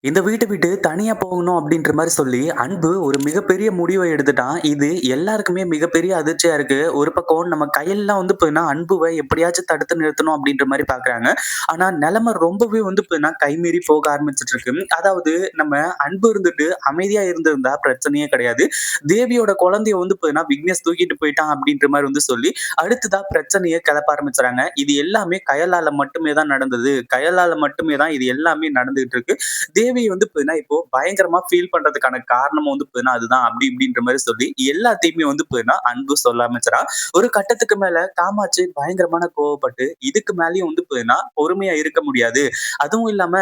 இந்த வீட்ட விட்டு தனியா போகணும் அப்படின்ற மாரி சொல்லி, அன்பு ஒரு மிகப்பெரிய முடிவ எடுத்துட்டான். இது எல்லாருக்குமே மிகப்பெரிய அதிர்ச்சியா இருக்கு. ஒரு பக்கம் நம்ம கையெல்லாம் பார்த்தீங்கன்னா, அன்புவ எப்படியாச்சும் தடுத்து நிறுத்தணும் அப்படின்ற மாரி பார்க்குறாங்க. ஆனா நெலைமை ரொம்பவே பார்த்தீங்கன்னா, கைமீறி போக ஆரம்பிச்சுட்டு இருக்கு. அதாவது நம்ம அன்பு இருந்துட்டு அமைதியா இருந்திருந்தா பிரச்சனையே கிடையாது. தேவியோட குழந்தைய பார்த்தீங்கன்னா, விக்னேஷ் தூக்கிட்டு போயிட்டான் அப்படின்ற மாரி சொல்லி, அடுத்ததா பிரச்சனைய கிளப்ப ஆரம்பிச்சுறாங்க. இது எல்லாமே கயலால மட்டுமே தான் நடந்தது. கயலால மட்டுமே தான் இது எல்லாமே நடந்துகிட்டு இருக்கு. தேவி பார்த்தீங்கன்னா, இப்போ பயங்கரமா ஃபீல் பண்றதுக்கான காரணமும் பார்த்தீங்கன்னா, அதுதான் அப்படி இப்படின்ற மாரி சொல்லி எல்லாத்தையுமே பார்த்தீங்கன்னா, அன்பு சொல்ல ஆரம்பிச்சுறா. ஒரு கட்டத்துக்கு மேல காமாட்சி பயங்கரமான கோவப்பட்டு, இதுக்கு மேலயும் பார்த்தீங்கன்னா, பொறுமையா இருக்க முடியாது. அதுவும் இல்லாம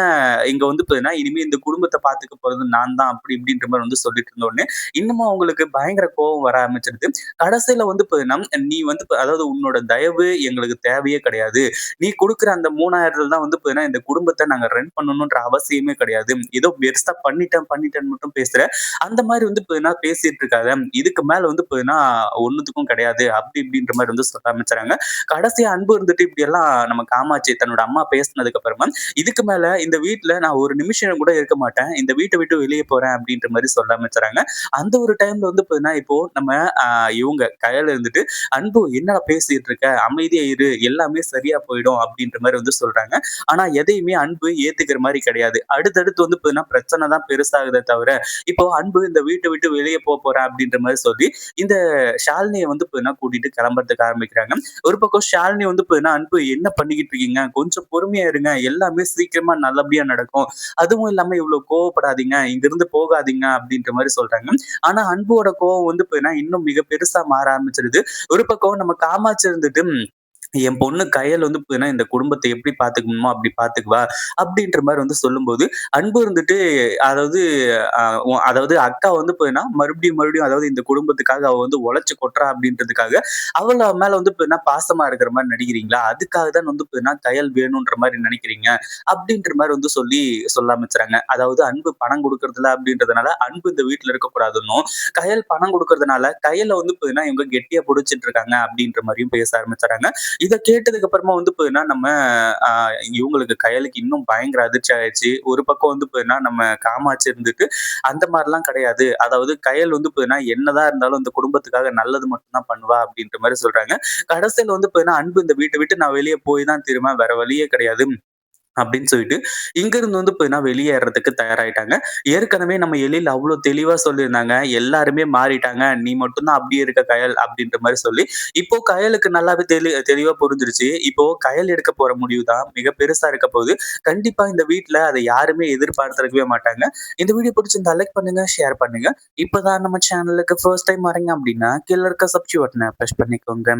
இங்க பார்த்தீங்கன்னா, இனிமே இந்த குடும்பத்த பார்த்துக்க போறது நான் தான் அப்படி இப்படின்ற மாரி சொல்லிட்டு இருந்த உடனே, இன்னமும் அவங்களுக்கு பயங்கர கோவம் வர ஆரம்பிச்சிடுது. கடைசியில பார்த்தீங்கன்னா, நீ அதாவது உன்னோட தயவு எங்களுக்கு தேவையே கிடையாது. நீ குடுக்குற அந்த 3000 தான் பார்த்தீங்கன்னா, இந்த குடும்பத்த நாங்க ரன் பண்ணணும்ன்ற அவசியமே கிடையாது. ஏதோ பெருசா பண்ணிட்டேன்னு மட்டும் பேசுற. அந்த மாரி பார்த்தீங்கன்னா, பேசிட்டு இருக்காத. இதுக்கு மேல பார்த்தீங்கன்னா, ஒண்ணுத்துக்கும் கிடையாது. அப்படி இப்படின்ற மாரி சொல்ல ஆரம்பிச்சுறாங்க. கடைசியா அன்பு இருந்துட்டு இப்படியெல்லாம் நம்ம காமாட்சி தன்னோட அம்மா பேசினதுக்கு அப்புறமா, இதுக்கு மேல இந்த வீட்ல நான் ஒரு நிமிஷம் கூட இருக்க மாட்டேன். இந்த வீட்ட விட்டு வெளிய போறேன் அப்படின்ற மாரி சொல்ல ஆரம்பிச்சுறாங்க. அந்த ஒரு டைம்ல பார்த்தீங்கன்னா, இப்போ நம்ம அ இவங்க கயல் இருந்துட்டு, "அன்பு என்னடா பேசிட்டு இருக்க? அமைதியா இரு. எல்லாமே சரியா போயிடும்." அப்படின்ற மாரி சொல்றாங்க. ஆனா எதையுமே அன்பு ஏத்துக்கிற மாரி கிடையாது. அடுத்தடுத்து பார்த்தீங்கன்னா, பிரச்சனை தான் பெருசாகுதே தவிர, இப்போ அன்பு இந்த வீட்ட விட்டு வெளிய போறேன் அப்படின்ற மாரி சொல்லி, இந்த ஷாலினிய பார்த்தீங்கன்னா, கூட்டிட்டு கிளம்புறதுக்கு ஆரம்பிக்கிறாங்க. ஒரு பக்கம் ஷாலினி பார்த்தீங்கன்னா, "அன்பு என்ன பண்ணிக்கிட்டு இருக்கீங்க? கொஞ்சம் பொறுமையா இருங்க. எல்லாமே சீக்கிரமா நல்லபடியா நடக்கும். அதுவும் இல்லாம இவ்ளோ கோவப்படாதீங்க. இங்கிருந்து போகாதீங்க." அப்படின்ற மாரி சொல்றாங்க. ஆனா அன்போட கோவம் பார்த்தீங்கன்னா, இன்னும் மிக பெருசா மாற ஆரம்பிச்சிருது. ஒரு பக்கம் நம்ம காமாட்சி இருந்துட்டு என் பொண்ணு கயல் பார்த்தீங்கன்னா, இந்த குடும்பத்த எப்படி பார்த்துக்கணுமோ அப்படி பார்த்துக்குவா. அப்படின்ற மாரி சொல்லும்போது, அன்பு இருந்துட்டு அதாவது அ அதாவது அக்கா பார்த்தீங்கன்னா, மறுபடியும் அதாவது இந்த குடும்பத்துக்காக அவ உழைச்சு கொட்டுறா அப்படின்றதுக்காக, அவள மேல பார்த்தீங்கன்னா பாசமா இருக்கிற மாரி நடிக்கிறீங்களா? அதுக்காக தான் பார்த்தீங்கன்னா கயல் வேணுன்ற மாரி நினைக்கிறீங்க. அப்படின்ற மாரி சொல்லி சொல்ல ஆரம்பிச்சுறாங்க. அதாவது அன்பு பணம் குடுக்குறதில்ல அப்படின்றதுனால, அன்பு இந்த வீட்ல இருக்கக்கூடாதுன்னும், கயல் பணம் குடுக்குறதுனால, கயல பார்த்தீங்கன்னா இவங்க கெட்டியா புடிச்சிட்டு இருக்காங்க அப்படின்ற மாரியும் பேச ஆரம்பிச்சுறாங்க. இத கேட்டதுக்கு அப்புறமா பார்த்தீங்கன்னா, நம்ம அ இவங்களுக்கு கயலுக்கு இன்னும் பயங்கர அதிர்ச்சி ஆயிருச்சு. ஒரு பக்கம் பார்த்தீங்கன்னா, நம்ம காமாட்சி இருந்துட்டு, அந்த மாரிலாம் கிடையாது. அதாவது கயல் பார்த்தீங்கன்னா, என்னதான் இருந்தாலும் இந்த குடும்பத்துக்காக நல்லது மட்டும் தான் பண்ணுவா அப்படின்ற மாரி சொல்றாங்க. கடைசியில பார்த்தீங்கன்னா, அன்பு இந்த வீட்ட விட்டு நான் வெளிய போய் தான் தீருவேன். வேற வழியே கிடையாது. அப்படின்னு சொல்லிட்டு, இங்கிருந்து பார்த்தீங்கன்னா வெளியேறதுக்கு தயாராயிட்டாங்க. ஏற்கனவே நம்ம எழில் அவ்ளோ தெளிவா சொல்லியிருந்தாங்க. எல்லாருமே மாறிட்டாங்க. நீ மட்டும் தான் அப்படியே இருக்க கயல் அப்படின்ற மாரி சொல்லி, இப்போ கயலுக்கு நல்லாவே தெளிவா புரிஞ்சிருச்சு. இப்போ கயல் எடுக்க போற முடிவு தான் மிக பெருசா இருக்க போகுது. கண்டிப்பா இந்த வீட்ல அத யாருமே எதிர்பார்த்திருக்கவே மாட்டாங்க. இந்த வீடியோ பிடிச்சிருந்தா லைக் பண்ணுங்க, ஷேர் பண்ணுங்க. இப்பதான் நம்ம சேனலுக்கு ஃபர்ஸ்ட் டைம் வரீங்க அப்படின்னா, கீழ இருக்க சப்ஸ்கிரைப் பட்டன பிரஸ் பண்ணிக்கோங்க.